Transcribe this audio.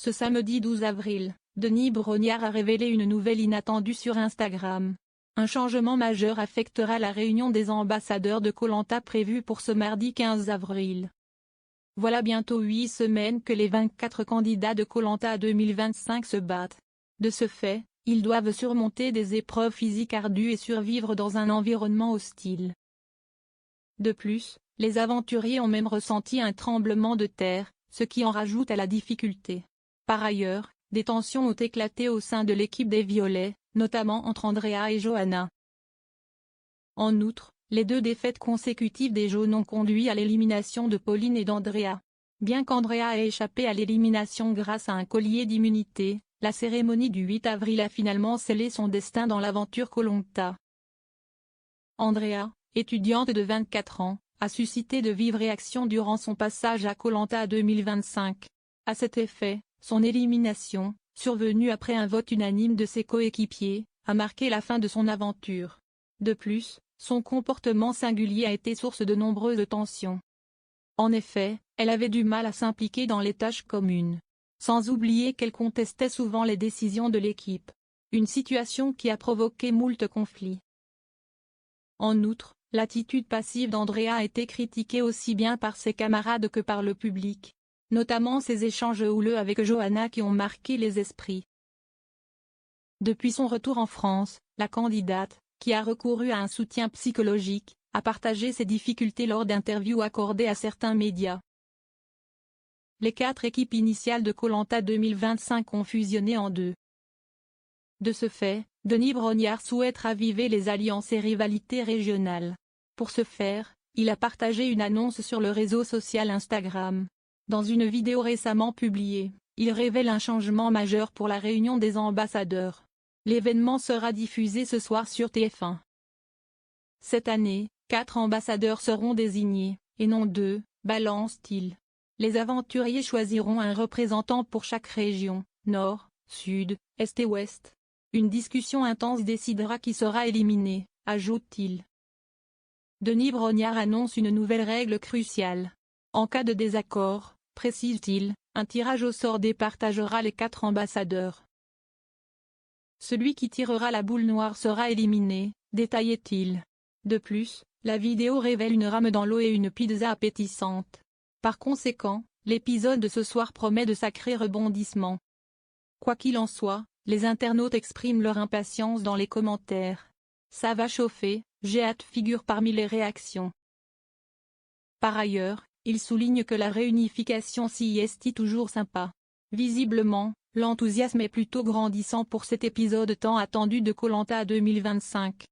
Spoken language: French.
Ce samedi 12 avril, Denis Brognard a révélé une nouvelle inattendue sur Instagram. Un changement majeur affectera la réunion des ambassadeurs de Koh-Lanta prévue pour ce mardi 15 avril. Voilà bientôt 8 semaines que les 24 candidats de Koh-Lanta 2025 se battent. De ce fait, ils doivent surmonter des épreuves physiques ardues et survivre dans un environnement hostile. De plus, les aventuriers ont même ressenti un tremblement de terre, ce qui en rajoute à la difficulté. Par ailleurs, des tensions ont éclaté au sein de l'équipe des Violets, notamment entre Andrea et Johanna. En outre, les 2 défaites consécutives des Jaunes ont conduit à l'élimination de Pauline et d'Andrea. Bien qu'Andrea ait échappé à l'élimination grâce à un collier d'immunité, la cérémonie du 8 avril a finalement scellé son destin dans l'aventure Koh-Lanta. Andrea, étudiante de 24 ans, a suscité de vives réactions durant son passage à Koh-Lanta 2025. À cet effet, son élimination, survenue après un vote unanime de ses coéquipiers, a marqué la fin de son aventure. De plus, son comportement singulier a été source de nombreuses tensions. En effet, elle avait du mal à s'impliquer dans les tâches communes. Sans oublier qu'elle contestait souvent les décisions de l'équipe. Une situation qui a provoqué moult conflits. En outre, l'attitude passive d'Andrea a été critiquée aussi bien par ses camarades que par le public. Notamment ses échanges houleux avec Johanna qui ont marqué les esprits. Depuis son retour en France, la candidate, qui a recouru à un soutien psychologique, a partagé ses difficultés lors d'interviews accordées à certains médias. Les 4 équipes initiales de Koh-Lanta 2025 ont fusionné en 2. De ce fait, Denis Brognard souhaite raviver les alliances et rivalités régionales. Pour ce faire, il a partagé une annonce sur le réseau social Instagram. Dans une vidéo récemment publiée, il révèle un changement majeur pour la réunion des ambassadeurs. L'événement sera diffusé ce soir sur TF1. Cette année, 4 ambassadeurs seront désignés, et non 2, balance-t-il. Les aventuriers choisiront un représentant pour chaque région, Nord, Sud, Est et Ouest. Une discussion intense décidera qui sera éliminé, ajoute-t-il. Denis Brognard annonce une nouvelle règle cruciale. En cas de désaccord, précise-t-il, un tirage au sort départagera les 4 ambassadeurs. Celui qui tirera la boule noire sera éliminé, détaillait-il. De plus, la vidéo révèle une rame dans l'eau et une pizza appétissante. Par conséquent, l'épisode de ce soir promet de sacrés rebondissements. Quoi qu'il en soit, les internautes expriment leur impatience dans les commentaires. Ça va chauffer, j'ai hâte figure parmi les réactions. Par ailleurs, il souligne que la réunification s'y est toujours sympa. Visiblement, l'enthousiasme est plutôt grandissant pour cet épisode tant attendu de Koh-Lanta 2025.